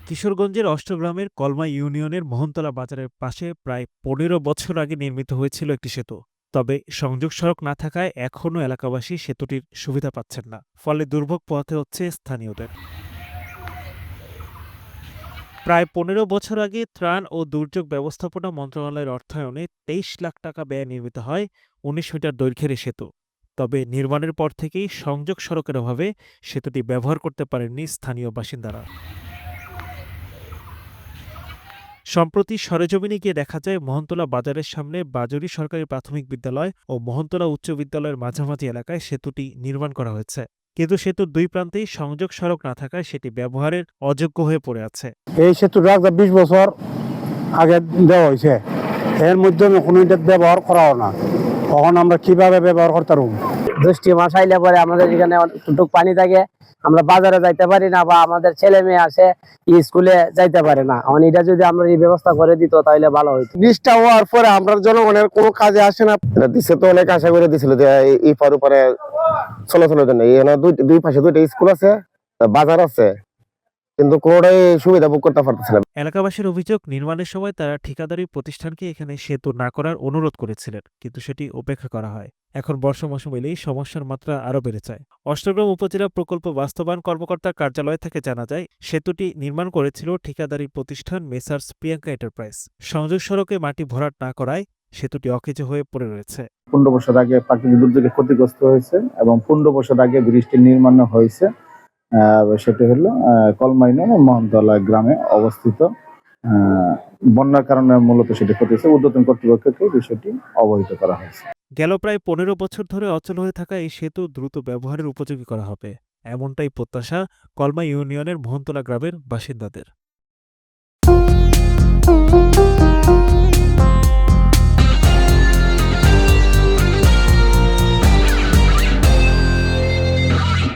কিশোরগঞ্জের অষ্টগ্রামের কলমা ইউনিয়নের মোহনতলা বাজারের পাশে প্রায় ১৫ বছর আগে নির্মিত হয়েছিল একটি সেতু। তবে সংযোগ সড়ক না থাকায় এখনও এলাকাবাসী সেতুটির সুবিধা পাচ্ছেন না। ফলে দুর্ভোগ পোহাতে হচ্ছে স্থানীয়দের। প্রায় ১৫ বছর আগে ত্রাণ ও দুর্যোগ ব্যবস্থাপনা মন্ত্রণালয়ের অর্থায়নে ২৩ লাখ টাকা ব্যয়ে নির্মিত হয় ১৯ মিটার দৈর্ঘ্যের এই সেতু। তবে নির্মাণের পর থেকেই সংযোগ সড়কের অভাবে সেতুটি ব্যবহার করতে পারেননি স্থানীয় বাসিন্দারা। সম্প্রতি সরেজমিনে গিয়ে দেখা যায় মোহনতলা বাজারের সামনে বাজুরী সরকারি প্রাথমিক বিদ্যালয় ও মোহনতলা উচ্চ বিদ্যালয়ের মাঝামাঝি এলাকায় সেতুটি নির্মাণ করা হয়েছে। কিন্তু সেতুর দুই প্রান্তেই সংযোগ সড়ক না থাকায় সেটি ব্যবহারের অযোগ্য হয়ে পড়ে আছে। এই সেতুটা ২০ বছর আগে দেওয়া হয়েছে, এর মধ্যে কোনো ব্যবহার করাও না। তখন আমরা কিভাবে ব্যবহার করতাম? বৃষ্টি মাস আইলে পরে আমাদের এখানে টুকটুক পানি থাকে, আমরা বাজারে যাইতে পারি না, বা আমাদের ছেলে মেয়ে আসে স্কুলে যাইতে পারে না। এটা যদি আমরা এই ব্যবস্থা করে দিত তাহলে ভালো হইতো। বৃষ্টি হওয়ার পরে আমরা জনগণের কোনো কাজে আসে না। দিচ্ছে তো অনেক আশা করে দিছিল যে এই পার উপরে চলাচলের জন্য এখানে দুই পাশে দুইটা স্কুল আছে, বাজার আছে, কিন্তু কোনোটাই সুবিধা ভোগ করতে পারতেছে না। এলাকাবাসীর অভিযোগ, নির্মাণের সময় তারা ঠিকাদারি প্রতিষ্ঠানকে এখানে সেতু না করার অনুরোধ করেছিলেন, কিন্তু সেটি উপেক্ষা করা হয়। এখন বর্ষা মৌসুম এলেই সমস্যার মাত্রা আরও বেড়ে যায়। অষ্টগ্রাম উপজেলা প্রকল্প বাস্তবায়ন কর্মকর্তার কার্যালয় থেকে জানা যায়, সেতুটি নির্মাণ করেছিল ঠিকাদারি প্রতিষ্ঠান মেসার্স প্রিয়াঙ্কা এন্টারপ্রাইজ। সংযোগ সড়কে মাটি ভরাট না করায় সেতুটি অকেজো হয়ে পড়ে রয়েছে। ১৫ বছর আগে প্রাকৃতিক দুর্যোগে ক্ষতিগ্রস্ত হয়েছে এবং ১৫ বছর আগে ব্রিজটি নির্মাণ হয়েছে। সেটি হলো কলমা ইউনিয়নের মোহনতলা গ্রামে অবস্থিত। বন্যার কারণে মূলত সেটি ক্ষতি হয়েছে। ঊর্ধ্বতন কর্তৃপক্ষকে বিষয়টি অবহিত করা হয়েছে। গেল প্রায় ১৫ বছর ধরে অচল হয়ে থাকা এই সেতু দ্রুত ব্যবহারের উপযোগী করা হবে, এমনটাই প্রত্যাশা কলমা ইউনিয়নের মোহনতলা গ্রামের বাসিন্দাদের।